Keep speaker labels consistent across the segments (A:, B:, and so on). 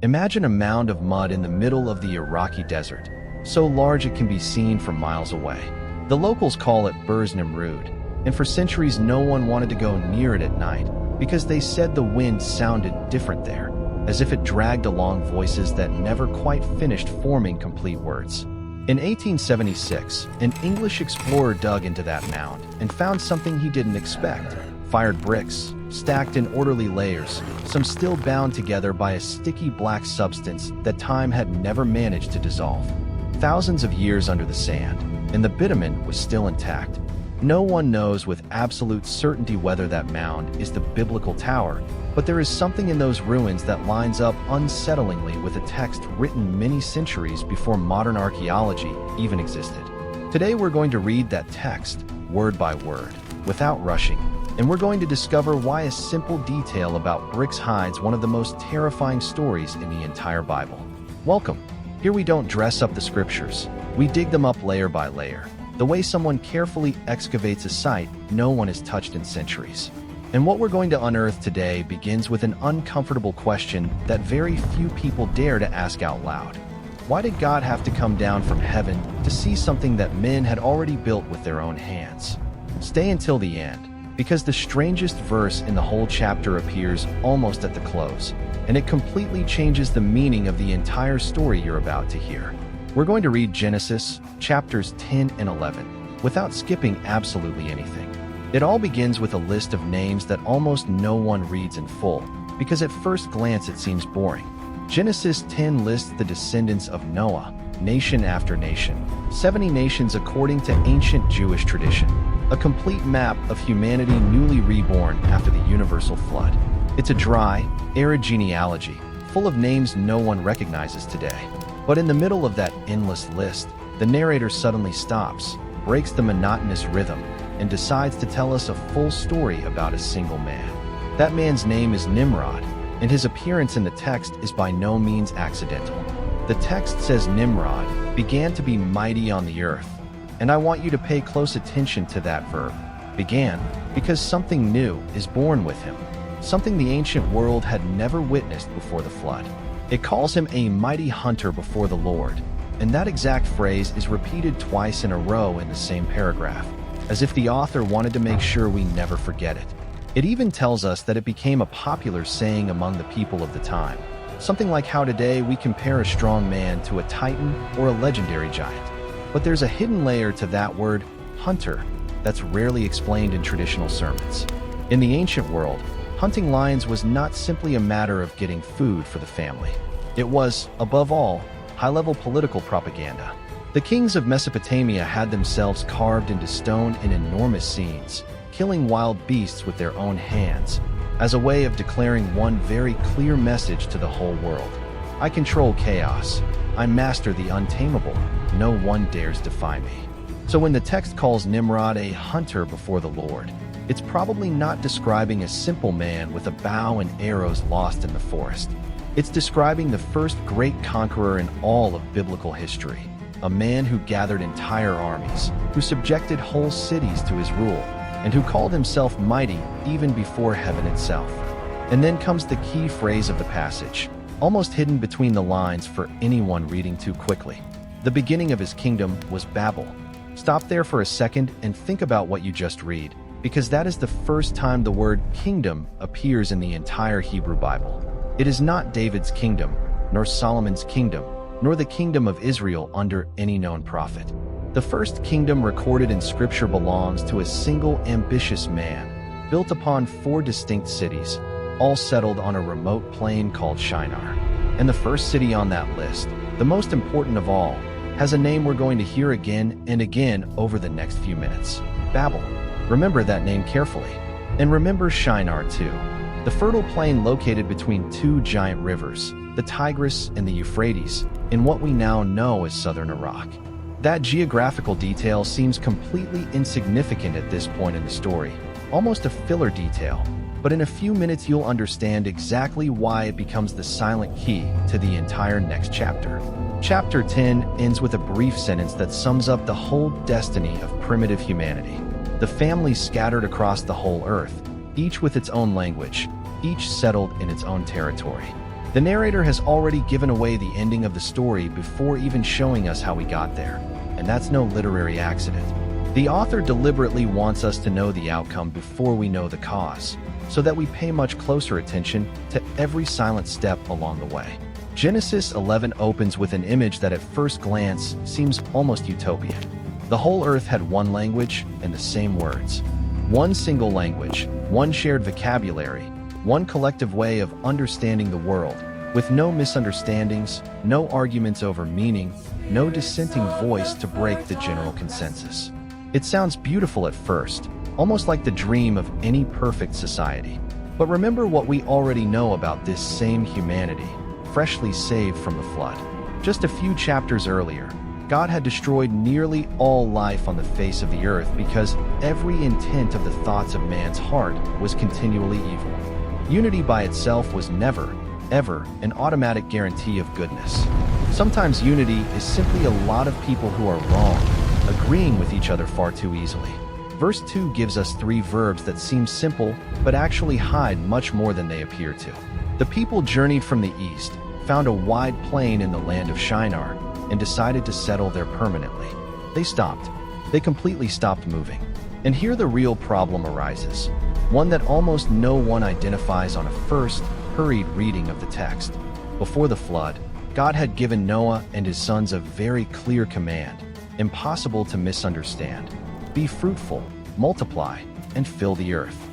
A: Imagine a mound of mud in the middle of the Iraqi desert, so large it can be seen from miles away. The locals call it Burj Nimrud, and for centuries no one wanted to go near it at night because they said the wind sounded different there, as if it dragged along voices that never quite finished forming complete words. In 1876, an English explorer dug into that mound and found something he didn't expect: fired bricks, stacked in orderly layers, some still bound together by a sticky black substance that time had never managed to dissolve. Thousands of years under the sand, and the bitumen was still intact. No one knows with absolute certainty whether that mound is the biblical tower, but there is something in those ruins that lines up unsettlingly with a text written many centuries before modern archaeology even existed. Today we're going to read that text, word by word, without rushing, and we're going to discover why a simple detail about bricks hides one of the most terrifying stories in the entire Bible. Welcome. Here we don't dress up the scriptures, we dig them up layer by layer, the way someone carefully excavates a site no one has touched in centuries. And what we're going to unearth today begins with an uncomfortable question that very few people dare to ask out loud. Why did God have to come down from heaven to see something that men had already built with their own hands? Stay until the end, because the strangest verse in the whole chapter appears almost at the close, and it completely changes the meaning of the entire story you're about to hear. We're going to read Genesis, chapters 10 and 11, without skipping absolutely anything. It all begins with a list of names that almost no one reads in full, because at first glance it seems boring. Genesis 10 lists the descendants of Noah, nation after nation, 70 nations according to ancient Jewish tradition, a complete map of humanity newly reborn after the universal flood. It's a dry, arid genealogy, full of names no one recognizes today. But in the middle of that endless list, the narrator suddenly stops, breaks the monotonous rhythm, and decides to tell us a full story about a single man. That man's name is Nimrod, and his appearance in the text is by no means accidental. The text says Nimrod began to be mighty on the earth, and I want you to pay close attention to that verb, began, because something new is born with him, something the ancient world had never witnessed before the flood. It calls him a mighty hunter before the Lord, and that exact phrase is repeated twice in a row in the same paragraph, as if the author wanted to make sure we never forget it. It even tells us that it became a popular saying among the people of the time, something like how today we compare a strong man to a titan or a legendary giant. But there's a hidden layer to that word, hunter, that's rarely explained in traditional sermons. In the ancient world, hunting lions was not simply a matter of getting food for the family. It was, above all, high-level political propaganda. The kings of Mesopotamia had themselves carved into stone in enormous scenes, killing wild beasts with their own hands, as a way of declaring one very clear message to the whole world. I control chaos. I master the untamable. No one dares defy me. So when the text calls Nimrod a hunter before the Lord, it's probably not describing a simple man with a bow and arrows lost in the forest. It's describing the first great conqueror in all of biblical history, a man who gathered entire armies, who subjected whole cities to his rule, and who called himself mighty even before heaven itself. And then comes the key phrase of the passage, almost hidden between the lines for anyone reading too quickly. The beginning of his kingdom was Babel. Stop there for a second and think about what you just read, because that is the first time the word kingdom appears in the entire Hebrew Bible. It is not David's kingdom, nor Solomon's kingdom, nor the kingdom of Israel under any known prophet. The first kingdom recorded in Scripture belongs to a single ambitious man, built upon 4 distinct cities, all settled on a remote plain called Shinar. And the first city on that list, the most important of all, has a name we're going to hear again and again over the next few minutes: Babel. Remember that name carefully. And remember Shinar too, the fertile plain located between 2 giant rivers, the Tigris and the Euphrates, in what we now know as southern Iraq. That geographical detail seems completely insignificant at this point in the story, almost a filler detail, but in a few minutes you'll understand exactly why it becomes the silent key to the entire next chapter. Chapter 10 ends with a brief sentence that sums up the whole destiny of primitive humanity. The families scattered across the whole earth, each with its own language, each settled in its own territory. The narrator has already given away the ending of the story before even showing us how we got there, and that's no literary accident. The author deliberately wants us to know the outcome before we know the cause, so that we pay much closer attention to every silent step along the way. Genesis 11 opens with an image that at first glance seems almost utopian. The whole earth had one language and the same words. One single language, one shared vocabulary, one collective way of understanding the world, with no misunderstandings, no arguments over meaning, no dissenting voice to break the general consensus. It sounds beautiful at first, almost like the dream of any perfect society. But remember what we already know about this same humanity, freshly saved from the flood. Just a few chapters earlier, God had destroyed nearly all life on the face of the earth because every intent of the thoughts of man's heart was continually evil. Unity by itself was never, ever, an automatic guarantee of goodness. Sometimes unity is simply a lot of people who are wrong, agreeing with each other far too easily. Verse 2 gives us three verbs that seem simple, but actually hide much more than they appear to. The people journeyed from the east, found a wide plain in the land of Shinar, and decided to settle there permanently. They stopped. They completely stopped moving. And here the real problem arises, one that almost no one identifies on a first, hurried reading of the text. Before the flood, God had given Noah and his sons a very clear command, impossible to misunderstand. Be fruitful, multiply, and fill the earth.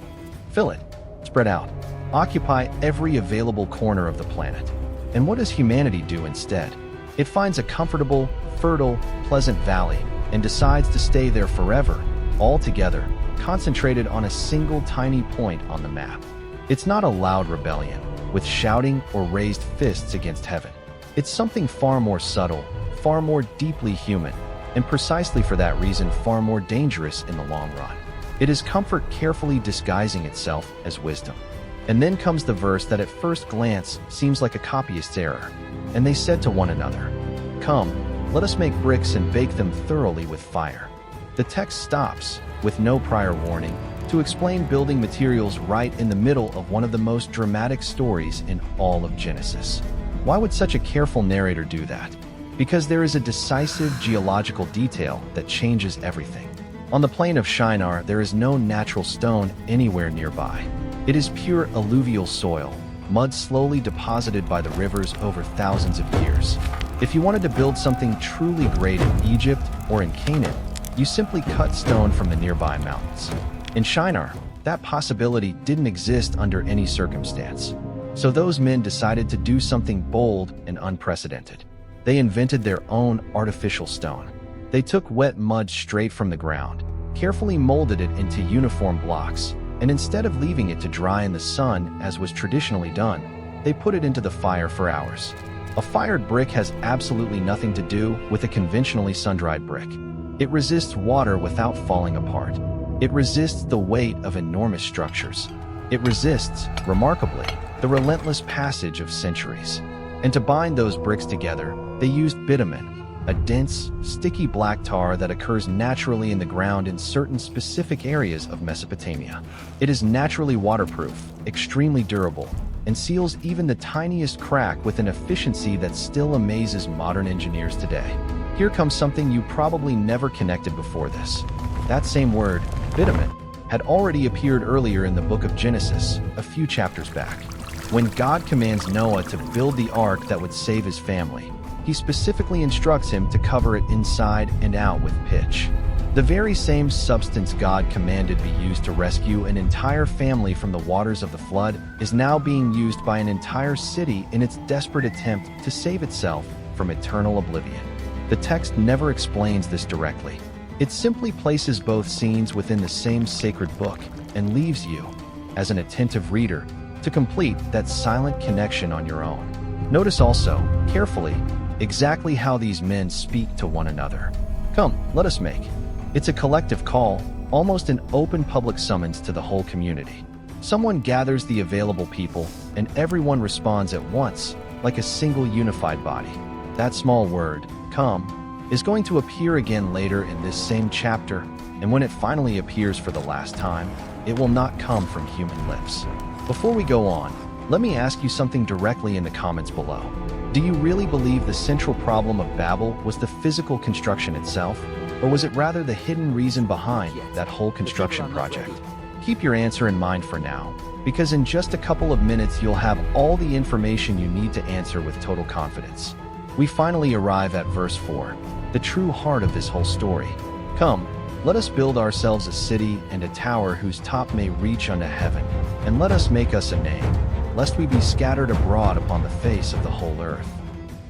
A: Fill it, spread out, occupy every available corner of the planet. And what does humanity do instead? It finds a comfortable, fertile, pleasant valley and decides to stay there forever, all together, concentrated on a single tiny point on the map. It's not a loud rebellion, with shouting or raised fists against heaven. It's something far more subtle, far more deeply human, and precisely for that reason far more dangerous in the long run. It is comfort carefully disguising itself as wisdom. And then comes the verse that at first glance seems like a copyist's error. And they said to one another, "Come, let us make bricks and bake them thoroughly with fire." The text stops, with no prior warning, to explain building materials right in the middle of one of the most dramatic stories in all of Genesis. Why would such a careful narrator do that? Because there is a decisive geological detail that changes everything. On the plain of Shinar, there is no natural stone anywhere nearby. It is pure alluvial soil, mud slowly deposited by the rivers over thousands of years. If you wanted to build something truly great in Egypt or in Canaan, you simply cut stone from the nearby mountains. In Shinar, that possibility didn't exist under any circumstance. So those men decided to do something bold and unprecedented. They invented their own artificial stone. They took wet mud straight from the ground, carefully molded it into uniform blocks, and instead of leaving it to dry in the sun as was traditionally done, they put it into the fire for hours. A fired brick has absolutely nothing to do with a conventionally sun-dried brick. It resists water without falling apart. It resists the weight of enormous structures. It resists, remarkably, the relentless passage of centuries. And to bind those bricks together, they used bitumen, a dense, sticky black tar that occurs naturally in the ground in certain specific areas of Mesopotamia. It is naturally waterproof, extremely durable, and seals even the tiniest crack with an efficiency that still amazes modern engineers today. Here comes something you probably never connected before this. That same word, bitumen, had already appeared earlier in the book of Genesis, a few chapters back. When God commands Noah to build the ark that would save his family, he specifically instructs him to cover it inside and out with pitch. The very same substance God commanded be used to rescue an entire family from the waters of the flood is now being used by an entire city in its desperate attempt to save itself from eternal oblivion. The text never explains this directly. It simply places both scenes within the same sacred book and leaves you, as an attentive reader, to complete that silent connection on your own. Notice also, carefully, exactly how these men speak to one another. Come, let us make. It's a collective call, almost an open public summons to the whole community. Someone gathers the available people, and everyone responds at once, like a single unified body. That small word, come, is going to appear again later in this same chapter, and when it finally appears for the last time, it will not come from human lips. Before we go on, Let me ask you something directly in the comments below. Do you really believe the central problem of Babel was the physical construction itself? Or was it rather the hidden reason behind that whole construction project? Keep your answer in mind for now, because in just a couple of minutes you'll have all the information you need to answer with total confidence. We finally arrive at verse 4, the true heart of this whole story. Come, let us build ourselves a city and a tower whose top may reach unto heaven, and let us make us a name, lest we be scattered abroad upon the face of the whole earth.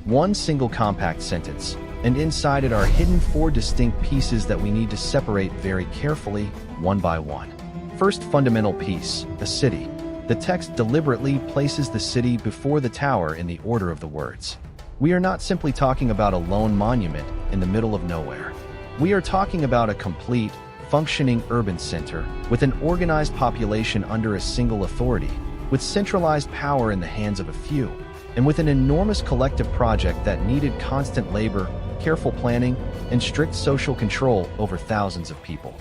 A: One single compact sentence, and inside it are hidden 4 distinct pieces that we need to separate very carefully, one by one. First fundamental piece, the city. The text deliberately places the city before the tower in the order of the words. We are not simply talking about a lone monument in the middle of nowhere. We are talking about a complete, functioning urban center with an organized population under a single authority, with centralized power in the hands of a few, and with an enormous collective project that needed constant labor, careful planning, and strict social control over thousands of people.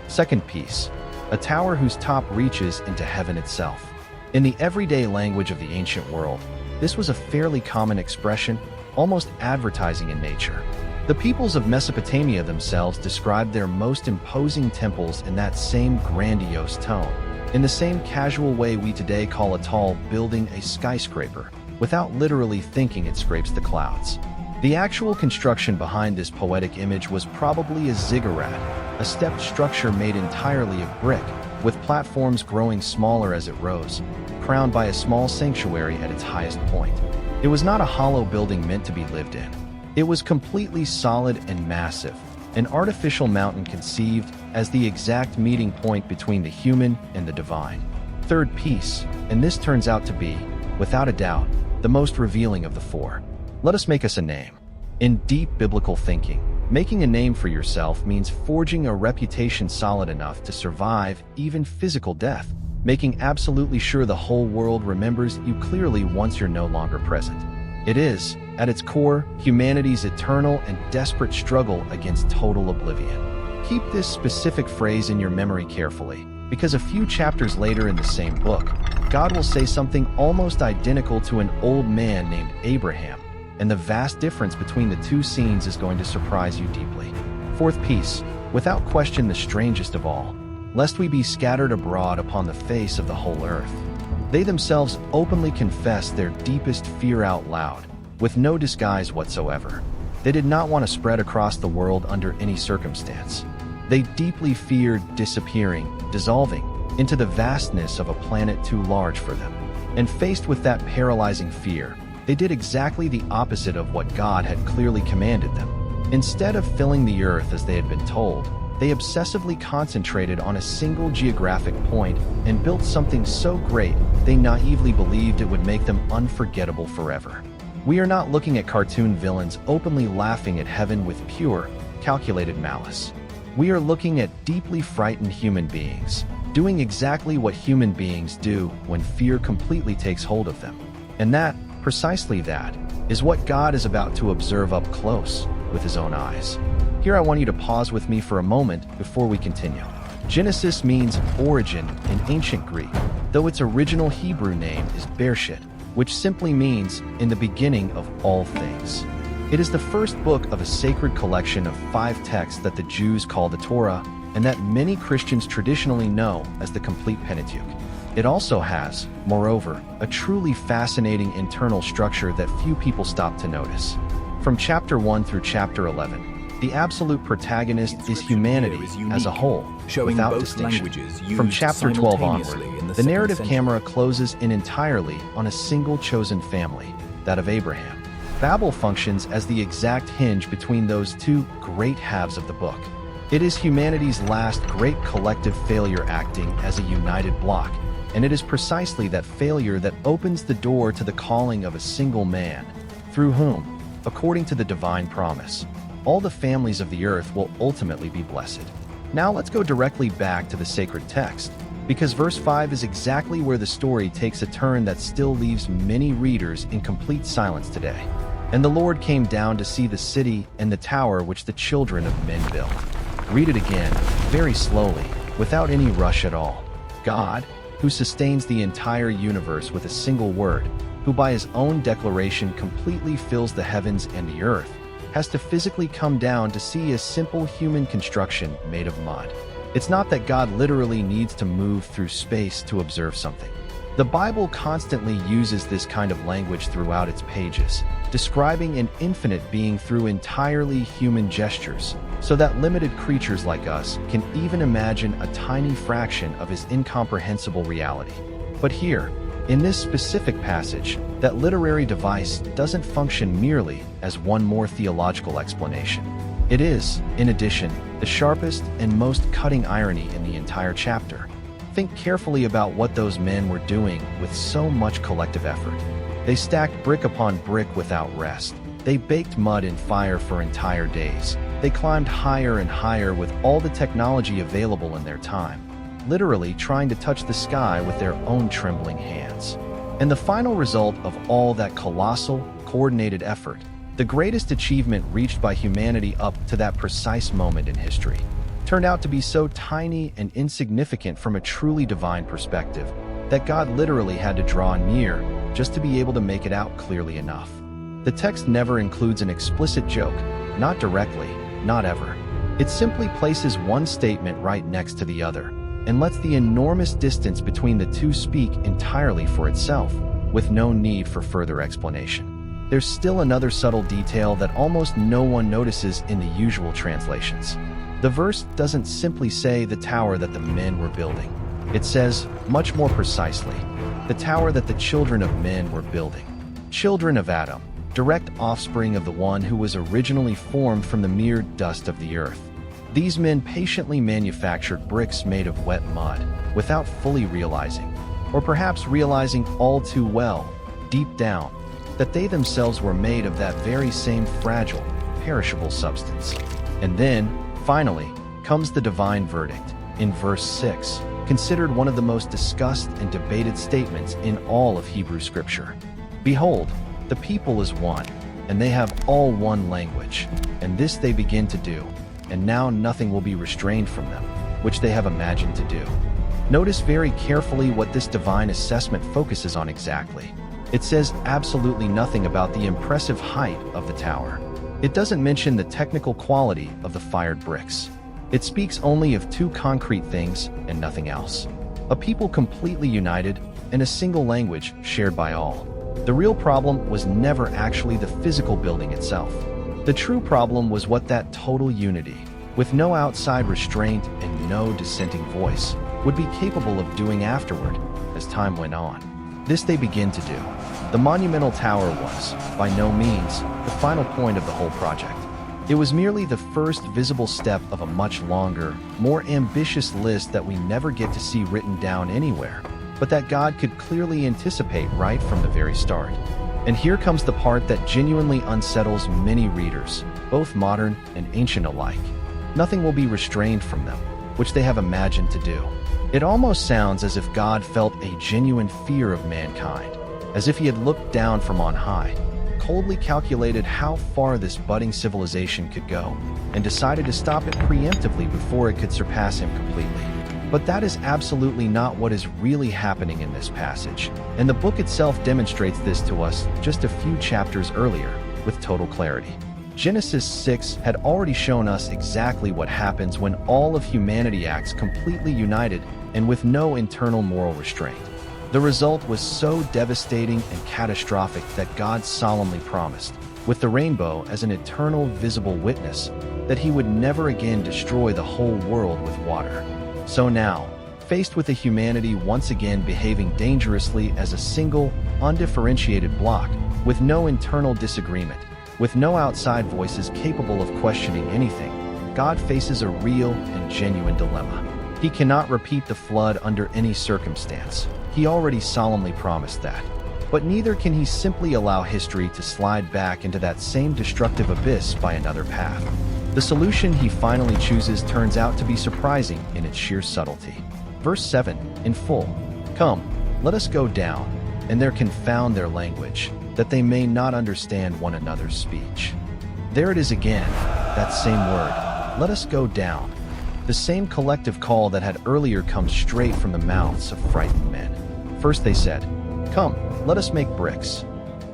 A: Second piece, a tower whose top reaches into heaven itself. In the everyday language of the ancient world, this was a fairly common expression, almost advertising in nature. The peoples of Mesopotamia themselves described their most imposing temples in that same grandiose tone, in the same casual way we today call a tall building a skyscraper, without literally thinking it scrapes the clouds. The actual construction behind this poetic image was probably a ziggurat, a stepped structure made entirely of brick, with platforms growing smaller as it rose, crowned by a small sanctuary at its highest point. It was not a hollow building meant to be lived in. It was completely solid and massive, an artificial mountain conceived as the exact meeting point between the human and the divine. Third piece, and this turns out to be, without a doubt, the most revealing of the 4. Let us make us a name. In deep biblical thinking, making a name for yourself means forging a reputation solid enough to survive even physical death, making absolutely sure the whole world remembers you clearly once you're no longer present. It is, at its core, humanity's eternal and desperate struggle against total oblivion. Keep this specific phrase in your memory carefully, because a few chapters later in the same book, God will say something almost identical to an old man named Abraham, and the vast difference between the 2 scenes is going to surprise you deeply. Fourth piece, without question the strangest of all, lest we be scattered abroad upon the face of the whole earth. They themselves openly confessed their deepest fear out loud, with no disguise whatsoever. They did not want to spread across the world under any circumstance. They deeply feared disappearing, dissolving, into the vastness of a planet too large for them. And faced with that paralyzing fear, they did exactly the opposite of what God had clearly commanded them. Instead of filling the earth as they had been told, they obsessively concentrated on a single geographic point and built something so great they naively believed it would make them unforgettable forever. We are not looking at cartoon villains openly laughing at heaven with pure, calculated malice. We are looking at deeply frightened human beings, doing exactly what human beings do when fear completely takes hold of them. And that, precisely that, is what God is about to observe up close with his own eyes. Here I want you to pause with me for a moment before we continue. Genesis means origin in ancient Greek, though its original Hebrew name is Bereshit, which simply means in the beginning of all things. It is the first book of a sacred collection of 5 texts that the Jews call the Torah, and that many Christians traditionally know as the complete Pentateuch. It also has, moreover, a truly fascinating internal structure that few people stop to notice. From chapter 1 through chapter 11, the absolute protagonist is humanity as a whole, without distinction. From chapter 12 onward, the narrative camera closes in entirely on a single chosen family, that of Abraham. Babel functions as the exact hinge between those 2 great halves of the book. It is humanity's last great collective failure acting as a united block, and it is precisely that failure that opens the door to the calling of a single man, through whom, according to the divine promise, all the families of the earth will ultimately be blessed. Now let's go directly back to the sacred text, because verse 5 is exactly where the story takes a turn that still leaves many readers in complete silence today. And the Lord came down to see the city and the tower which the children of men built. Read it again, very slowly, without any rush at all. God, who sustains the entire universe with a single word, who by his own declaration completely fills the heavens and the earth, has to physically come down to see a simple human construction made of mud. It's not that God literally needs to move through space to observe something. The Bible constantly uses this kind of language throughout its pages, describing an infinite being through entirely human gestures, so that limited creatures like us can even imagine a tiny fraction of his incomprehensible reality. But here, in this specific passage, that literary device doesn't function merely as one more theological explanation. It is, in addition, the sharpest and most cutting irony in the entire chapter. Think carefully about what those men were doing with so much collective effort. They stacked brick upon brick without rest. They baked mud in fire for entire days. They climbed higher and higher with all the technology available in their time, literally trying to touch the sky with their own trembling hands. And the final result of all that colossal, coordinated effort, the greatest achievement reached by humanity up to that precise moment in history, turned out to be so tiny and insignificant from a truly divine perspective that God literally had to draw near just to be able to make it out clearly enough. The text never includes an explicit joke, not directly, not ever. It simply places one statement right next to the other and lets the enormous distance between the two speak entirely for itself, with no need for further explanation. There's still another subtle detail that almost no one notices in the usual translations. The verse doesn't simply say the tower that the men were building. It says, much more precisely, the tower that the children of men were building. Children of Adam, direct offspring of the one who was originally formed from the mere dust of the earth. These men patiently manufactured bricks made of wet mud, without fully realizing, or perhaps realizing all too well, deep down, that they themselves were made of that very same fragile, perishable substance. And then, finally, comes the divine verdict, in verse 6, considered one of the most discussed and debated statements in all of Hebrew Scripture. Behold, the people is one, and they have all one language, and this they begin to do, and now nothing will be restrained from them, which they have imagined to do. Notice very carefully what this divine assessment focuses on exactly. It says absolutely nothing about the impressive height of the tower. It doesn't mention the technical quality of the fired bricks. It speaks only of two concrete things and nothing else. A people completely united and a single language shared by all. The real problem was never actually the physical building itself. The true problem was what that total unity, with no outside restraint and no dissenting voice, would be capable of doing afterward as time went on. This they begin to do. The monumental tower was, by no means, the final point of the whole project. It was merely the first visible step of a much longer, more ambitious list that we never get to see written down anywhere, but that God could clearly anticipate right from the very start. And here comes the part that genuinely unsettles many readers, both modern and ancient alike. Nothing will be restrained from them, which they have imagined to do. It almost sounds as if God felt a genuine fear of mankind, as if he had looked down from on high, coldly calculated how far this budding civilization could go, and decided to stop it preemptively before it could surpass him completely. But that is absolutely not what is really happening in this passage, and the book itself demonstrates this to us just a few chapters earlier, with total clarity. Genesis 6 had already shown us exactly what happens when all of humanity acts completely united and with no internal moral restraint. The result was so devastating and catastrophic that God solemnly promised, with the rainbow as an eternal visible witness, that he would never again destroy the whole world with water. So now, faced with a humanity once again behaving dangerously as a single, undifferentiated block, with no internal disagreement, with no outside voices capable of questioning anything, God faces a real and genuine dilemma. He cannot repeat the flood under any circumstance. He already solemnly promised that. But neither can he simply allow history to slide back into that same destructive abyss by another path. The solution he finally chooses turns out to be surprising in its sheer subtlety. Verse 7, in full, "Come, let us go down, and there confound their language, that they may not understand one another's speech." There it is again, that same word, let us go down. the same collective call that had earlier come straight from the mouths of frightened men. First they said, "Come, let us make bricks."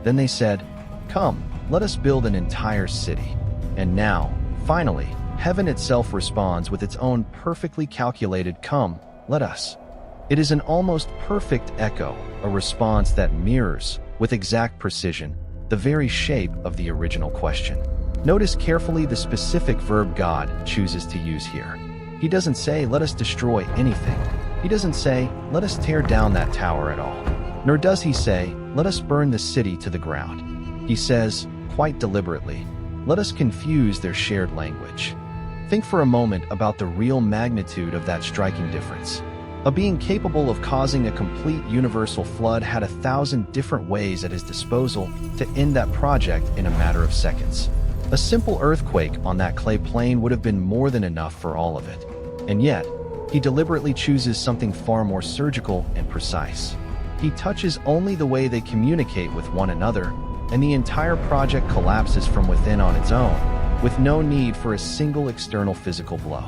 A: Then they said, "Come, let us build an entire city." And now, finally, heaven itself responds with its own perfectly calculated "Come, let us." It is an almost perfect echo, a response that mirrors, with exact precision, the very shape of the original question. Notice carefully the specific verb God chooses to use here. He doesn't say, "Let us destroy anything." He doesn't say, "Let us tear down that tower" at all. Nor does he say, "Let us burn the city to the ground." He says, quite deliberately, "Let us confuse their shared language." Think for a moment about the real magnitude of that striking difference. A being capable of causing a complete universal flood had 1,000 different ways at his disposal to end that project in a matter of seconds. A simple earthquake on that clay plain would have been more than enough for all of it. And yet, he deliberately chooses something far more surgical and precise. He touches only the way they communicate with one another, and the entire project collapses from within on its own, with no need for a single external physical blow.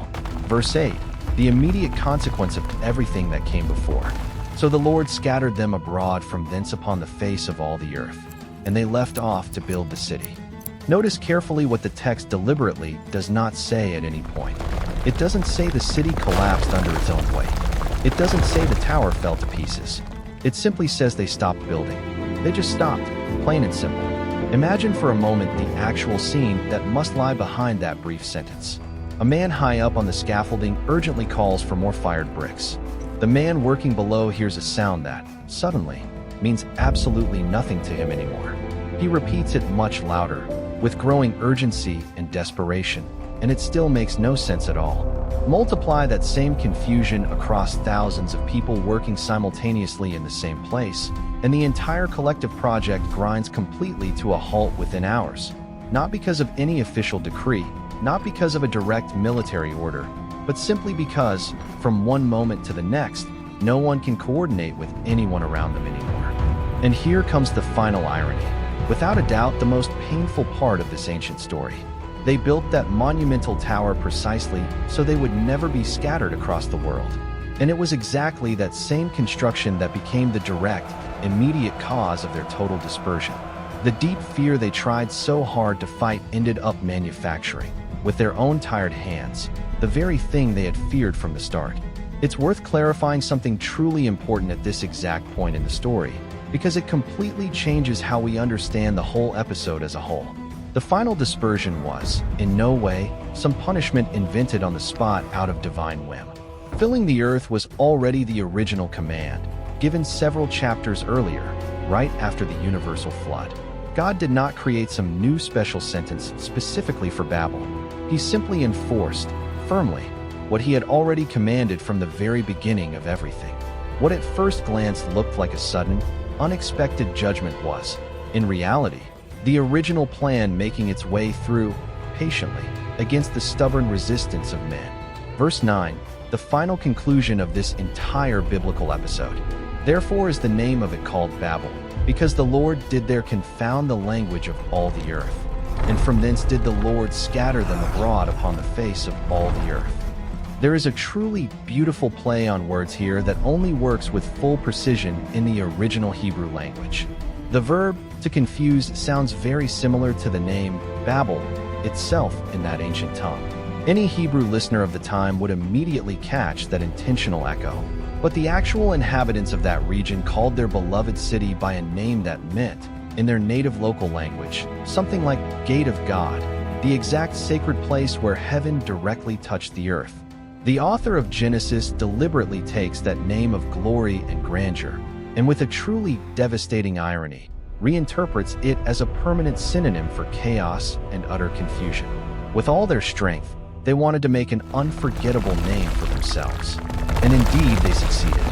A: Verse 8, the immediate consequence of everything that came before. So the Lord scattered them abroad from thence upon the face of all the earth, and they left off to build the city. Notice carefully what the text deliberately does not say at any point. It doesn't say the city collapsed under its own weight. It doesn't say the tower fell to pieces. It simply says they stopped building. They just stopped, plain and simple. Imagine for a moment the actual scene that must lie behind that brief sentence. A man high up on the scaffolding urgently calls for more fired bricks. The man working below hears a sound that, suddenly, means absolutely nothing to him anymore. He repeats it much louder, with growing urgency and desperation, and it still makes no sense at all. Multiply that same confusion across thousands of people working simultaneously in the same place, and the entire collective project grinds completely to a halt within hours. Not because of any official decree, not because of a direct military order, but simply because, from one moment to the next, no one can coordinate with anyone around them anymore. And here comes the final irony. Without a doubt, the most painful part of this ancient story. They built that monumental tower precisely so they would never be scattered across the world. And it was exactly that same construction that became the direct, immediate cause of their total dispersion. The deep fear they tried so hard to fight ended up manufacturing, with their own tired hands, the very thing they had feared from the start. It's worth clarifying something truly important at this exact point in the story, because it completely changes how we understand the whole episode as a whole. The final dispersion was, in no way, some punishment invented on the spot out of divine whim. Filling the earth was already the original command, given several chapters earlier, right after the universal flood. God did not create some new special sentence specifically for Babel. He simply enforced, firmly, what he had already commanded from the very beginning of everything. What at first glance looked like a sudden, unexpected judgment was, in reality, the original plan making its way through, patiently, against the stubborn resistance of men. Verse 9, the final conclusion of this entire biblical episode. Therefore is the name of it called Babel, because the Lord did there confound the language of all the earth. And from thence did the Lord scatter them abroad upon the face of all the earth. There is a truly beautiful play on words here that only works with full precision in the original Hebrew language. The verb, to confuse, sounds very similar to the name, Babel, itself in that ancient tongue. Any Hebrew listener of the time would immediately catch that intentional echo. But the actual inhabitants of that region called their beloved city by a name that meant, in their native local language, something like Gate of God, the exact sacred place where heaven directly touched the earth. The author of Genesis deliberately takes that name of glory and grandeur, and with a truly devastating irony, reinterprets it as a permanent synonym for chaos and utter confusion. With all their strength, they wanted to make an unforgettable name for themselves. And indeed, they succeeded.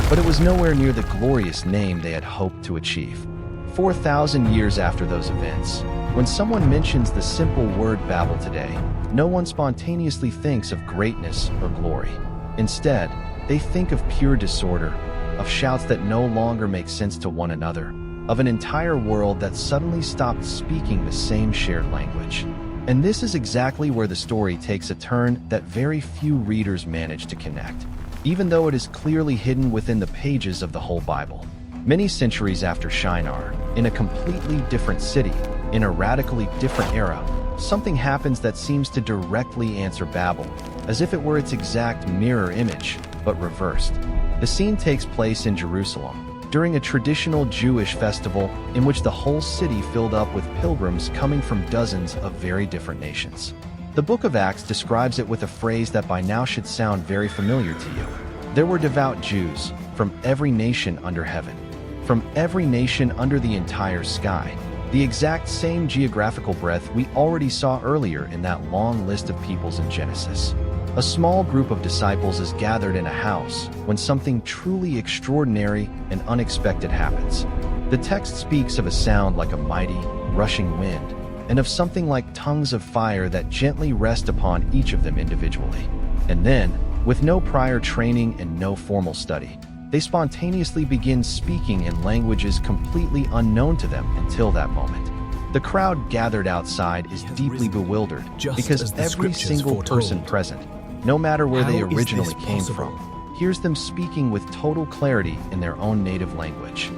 A: But it was nowhere near the glorious name they had hoped to achieve. 4,000 years after those events, when someone mentions the simple word Babel today, no one spontaneously thinks of greatness or glory. Instead, they think of pure disorder, of shouts that no longer make sense to one another, of an entire world that suddenly stopped speaking the same shared language. And this is exactly where the story takes a turn that very few readers manage to connect, even though it is clearly hidden within the pages of the whole Bible. Many centuries after Shinar, in a completely different city, in a radically different era, something happens that seems to directly answer Babel, as if it were its exact mirror image, but reversed. The scene takes place in Jerusalem, during a traditional Jewish festival in which the whole city filled up with pilgrims coming from dozens of very different nations. The book of Acts describes it with a phrase that by now should sound very familiar to you. There were devout Jews from every nation under heaven, from every nation under the entire sky, the exact same geographical breadth we already saw earlier in that long list of peoples in Genesis. A small group of disciples is gathered in a house when something truly extraordinary and unexpected happens. The text speaks of a sound like a mighty, rushing wind, and of something like tongues of fire that gently rest upon each of them individually. And then, with no prior training and no formal study, they spontaneously begin speaking in languages completely unknown to them until that moment. The crowd gathered outside is deeply bewildered because every single person present, no matter where they originally came from, hears them speaking with total clarity in their own native language.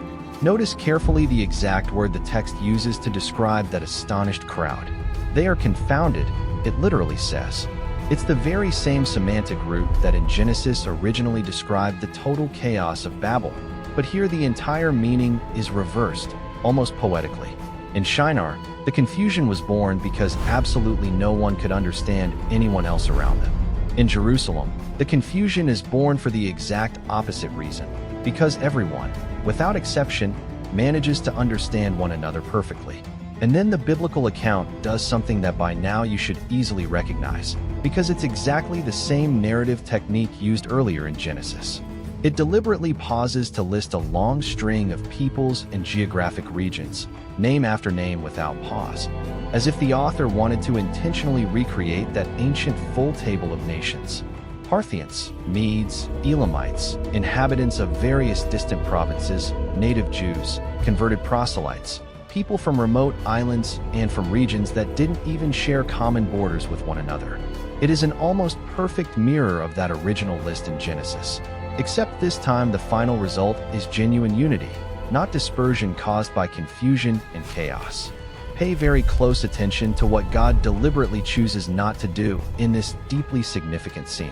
A: Notice carefully the exact word the text uses to describe that astonished crowd. They are confounded, it literally says. It's the very same semantic root that in Genesis originally described the total chaos of Babel, but here the entire meaning is reversed, almost poetically. In Shinar, the confusion was born because absolutely no one could understand anyone else around them. In Jerusalem, the confusion is born for the exact opposite reason, because everyone, without exception, manages to understand one another perfectly. And then the biblical account does something that by now you should easily recognize, because it's exactly the same narrative technique used earlier in Genesis. It deliberately pauses to list a long string of peoples and geographic regions, name after name without pause, as if the author wanted to intentionally recreate that ancient full table of nations. Parthians, Medes, Elamites, inhabitants of various distant provinces, native Jews, converted proselytes, people from remote islands and from regions that didn't even share common borders with one another. It is an almost perfect mirror of that original list in Genesis, except this time the final result is genuine unity, not dispersion caused by confusion and chaos. Pay very close attention to what God deliberately chooses not to do in this deeply significant scene.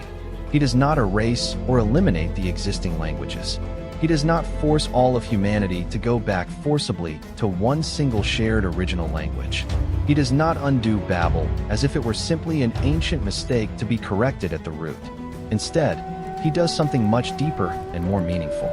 A: He does not erase or eliminate the existing languages. He does not force all of humanity to go back forcibly to one single shared original language. He does not undo Babel as if it were simply an ancient mistake to be corrected at the root. Instead, he does something much deeper and more meaningful.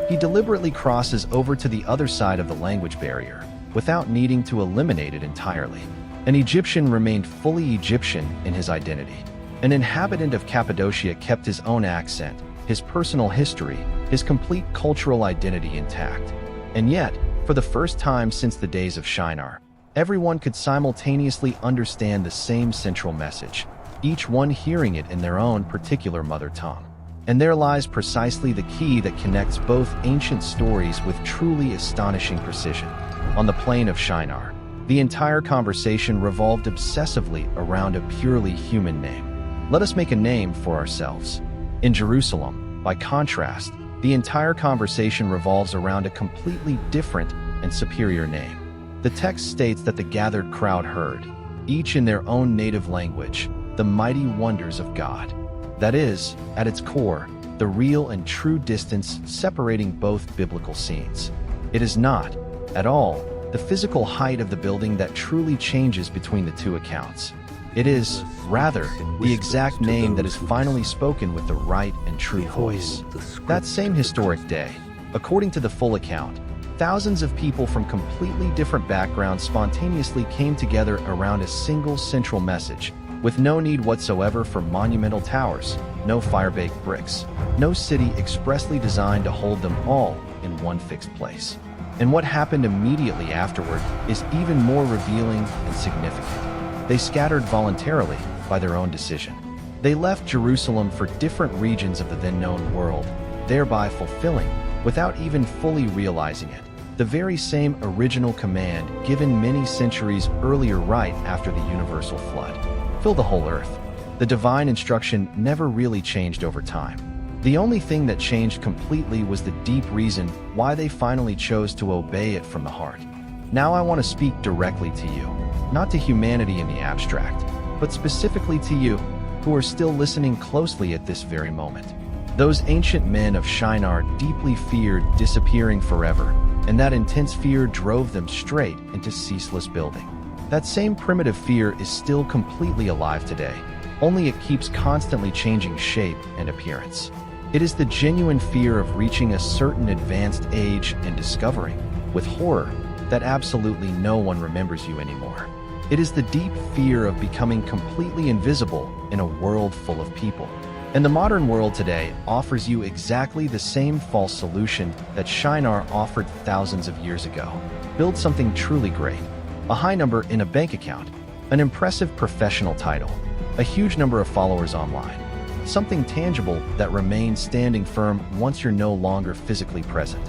A: He deliberately crosses over to the other side of the language barrier, without needing to eliminate it entirely. An Egyptian remained fully Egyptian in his identity. An inhabitant of Cappadocia kept his own accent, his personal history, his complete cultural identity intact. And yet, for the first time since the days of Shinar, everyone could simultaneously understand the same central message, each one hearing it in their own particular mother tongue. And there lies precisely the key that connects both ancient stories with truly astonishing precision. On the plain of Shinar, the entire conversation revolved obsessively around a purely human name. Let us make a name for ourselves. In Jerusalem, by contrast, the entire conversation revolves around a completely different and superior name. The text states that the gathered crowd heard, each in their own native language, the mighty wonders of God. That is, at its core, the real and true distance separating both biblical scenes. It is not, at all, the physical height of the building that truly changes between the two accounts. It is, rather, the exact name that is finally spoken with the right and true voice. That same historic day, according to the full account, thousands of people from completely different backgrounds spontaneously came together around a single central message, with no need whatsoever for monumental towers, no fire-baked bricks, no city expressly designed to hold them all in one fixed place. And what happened immediately afterward is even more revealing and significant. They scattered voluntarily by their own decision. They left Jerusalem for different regions of the then-known world, thereby fulfilling, without even fully realizing it, the very same original command given many centuries earlier right after the universal flood. Fill the whole earth. The divine instruction never really changed over time. The only thing that changed completely was the deep reason why they finally chose to obey it from the heart. Now I want to speak directly to you, not to humanity in the abstract, but specifically to you, who are still listening closely at this very moment. Those ancient men of Shinar deeply feared disappearing forever, and that intense fear drove them straight into ceaseless building. That same primitive fear is still completely alive today, only it keeps constantly changing shape and appearance. It is the genuine fear of reaching a certain advanced age and discovering, with horror, that absolutely no one remembers you anymore. It is the deep fear of becoming completely invisible in a world full of people. And the modern world today offers you exactly the same false solution that Shinar offered thousands of years ago. Build something truly great. A high number in a bank account, an impressive professional title, a huge number of followers online. Something tangible that remains standing firm once you're no longer physically present.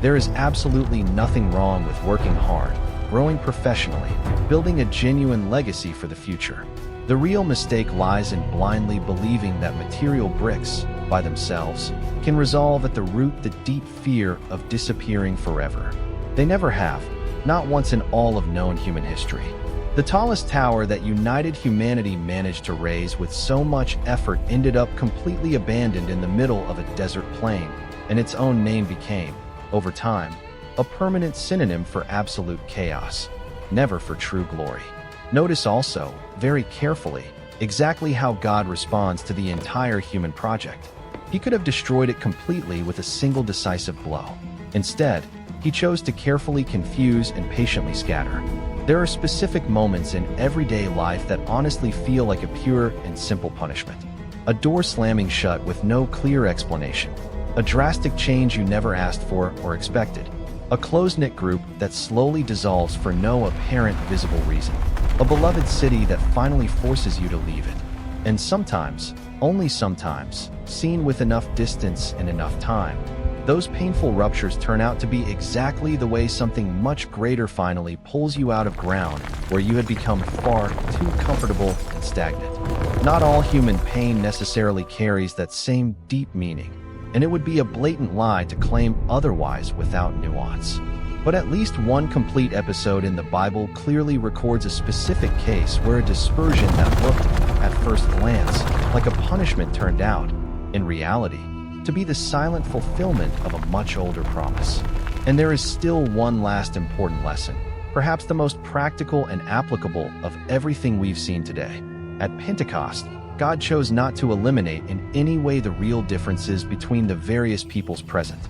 A: There is absolutely nothing wrong with working hard, growing professionally, building a genuine legacy for the future. The real mistake lies in blindly believing that material bricks, by themselves, can resolve at the root the deep fear of disappearing forever. They never have, not once in all of known human history. The tallest tower that united humanity managed to raise with so much effort ended up completely abandoned in the middle of a desert plain, and its own name became, over time, a permanent synonym for absolute chaos, never for true glory. Notice also, very carefully, exactly how God responds to the entire human project. He could have destroyed it completely with a single decisive blow. Instead, he chose to carefully confuse and patiently scatter. There are specific moments in everyday life that honestly feel like a pure and simple punishment. A door slamming shut with no clear explanation. A drastic change you never asked for or expected. A close-knit group that slowly dissolves for no apparent visible reason. A beloved city that finally forces you to leave it. And sometimes, only sometimes, seen with enough distance and enough time, those painful ruptures turn out to be exactly the way something much greater finally pulls you out of ground where you had become far too comfortable and stagnant. Not all human pain necessarily carries that same deep meaning, and it would be a blatant lie to claim otherwise without nuance. But at least one complete episode in the Bible clearly records a specific case where a dispersion that looked, at first glance, like a punishment turned out, in reality, to be the silent fulfillment of a much older promise. And there is still one last important lesson, perhaps the most practical and applicable of everything we've seen today. At Pentecost, God chose not to eliminate in any way the real differences between the various peoples present.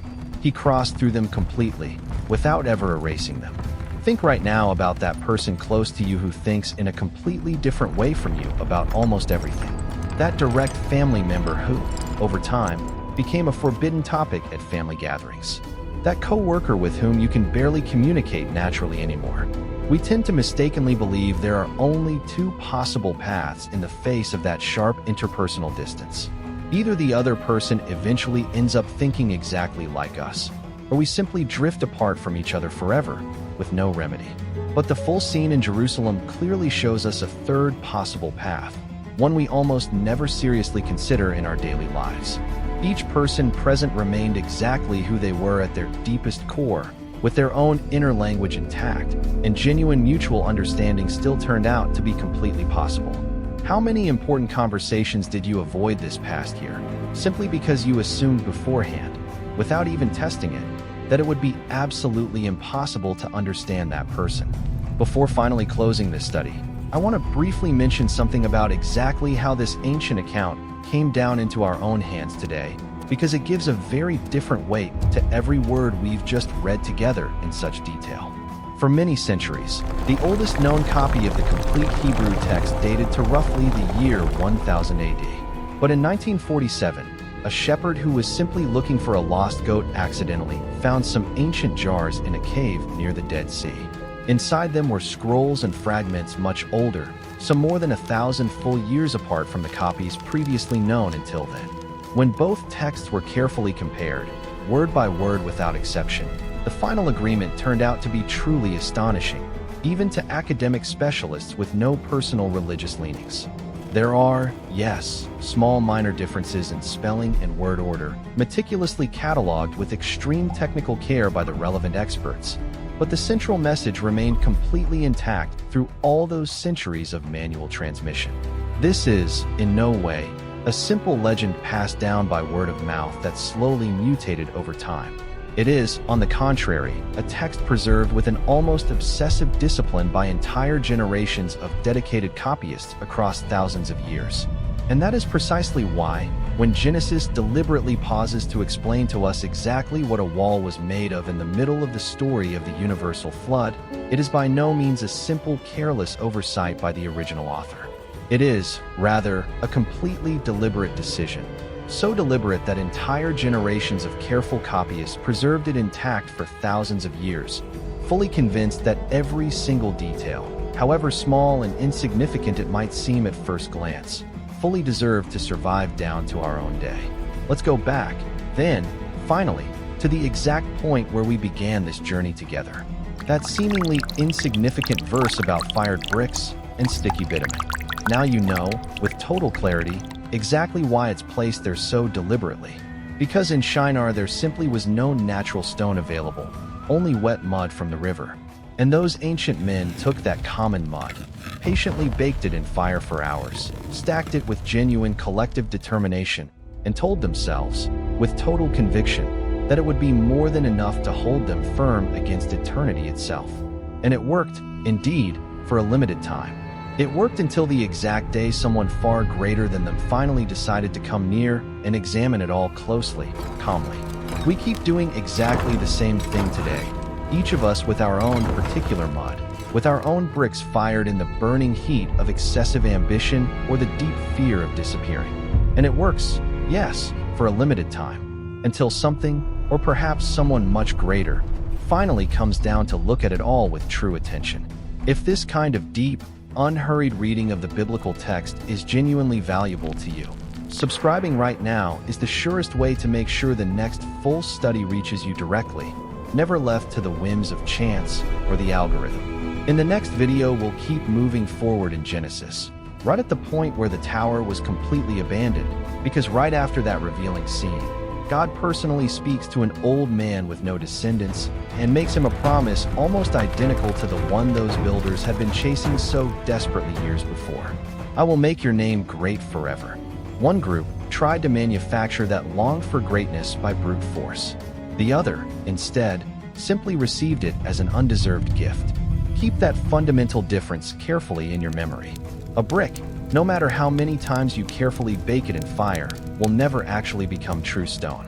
A: He crossed through them completely, without ever erasing them. Think right now about that person close to you who thinks in a completely different way from you about almost everything. That direct family member who, over time, became a forbidden topic at family gatherings. That co-worker with whom you can barely communicate naturally anymore. We tend to mistakenly believe there are only two possible paths in the face of that sharp interpersonal distance. Either the other person eventually ends up thinking exactly like us, or we simply drift apart from each other forever, with no remedy. But the full scene in Jerusalem clearly shows us a third possible path, one we almost never seriously consider in our daily lives. Each person present remained exactly who they were at their deepest core, with their own inner language intact, and genuine mutual understanding still turned out to be completely possible. How many important conversations did you avoid this past year, simply because you assumed beforehand, without even testing it, that it would be absolutely impossible to understand that person? Before finally closing this study, I want to briefly mention something about exactly how this ancient account came down into our own hands today, because it gives a very different weight to every word we've just read together in such detail. For many centuries, the oldest known copy of the complete Hebrew text dated to roughly the year 1000 AD. But in 1947, a shepherd who was simply looking for a lost goat accidentally found some ancient jars in a cave near the Dead Sea. Inside them were scrolls and fragments much older, some more than 1,000 full years apart from the copies previously known until then. When both texts were carefully compared, word by word without exception, The final agreement turned out to be truly astonishing, even to academic specialists with no personal religious leanings. There are, yes, small minor differences in spelling and word order, meticulously cataloged with extreme technical care by the relevant experts, but the central message remained completely intact through all those centuries of manual transmission. This is, in no way, a simple legend passed down by word of mouth that slowly mutated over time. It is, on the contrary, a text preserved with an almost obsessive discipline by entire generations of dedicated copyists across thousands of years. And that is precisely why, when Genesis deliberately pauses to explain to us exactly what a wall was made of in the middle of the story of the universal flood, it is by no means a simple, careless oversight by the original author. It is, rather, a completely deliberate decision. So deliberate that entire generations of careful copyists preserved it intact for thousands of years, fully convinced that every single detail, however small and insignificant it might seem at first glance, fully deserved to survive down to our own day. Let's go back, then, finally, to the exact point where we began this journey together. That seemingly insignificant verse about fired bricks and sticky bitumen. Now you know, with total clarity, exactly why it's placed there so deliberately. Because in Shinar there simply was no natural stone available, only wet mud from the river. And those ancient men took that common mud, patiently baked it in fire for hours, stacked it with genuine collective determination, and told themselves, with total conviction, that it would be more than enough to hold them firm against eternity itself. And it worked, indeed, for a limited time. It worked until the exact day someone far greater than them finally decided to come near and examine it all closely, calmly. We keep doing exactly the same thing today, each of us with our own particular mud, with our own bricks fired in the burning heat of excessive ambition or the deep fear of disappearing. And it works, yes, for a limited time, until something, or perhaps someone much greater, finally comes down to look at it all with true attention. If this kind of deep, unhurried reading of the biblical text is genuinely valuable to you, subscribing right now is the surest way to make sure the next full study reaches you directly, never left to the whims of chance or the algorithm. In the next video, we'll keep moving forward in Genesis, right at the point where the tower was completely abandoned, because right after that revealing scene, God personally speaks to an old man with no descendants and makes him a promise almost identical to the one those builders had been chasing so desperately years before. I will make your name great forever. One group tried to manufacture that longed for greatness by brute force. The other, instead, simply received it as an undeserved gift. Keep that fundamental difference carefully in your memory. A brick, no matter how many times you carefully bake it in fire, will never actually become true stone.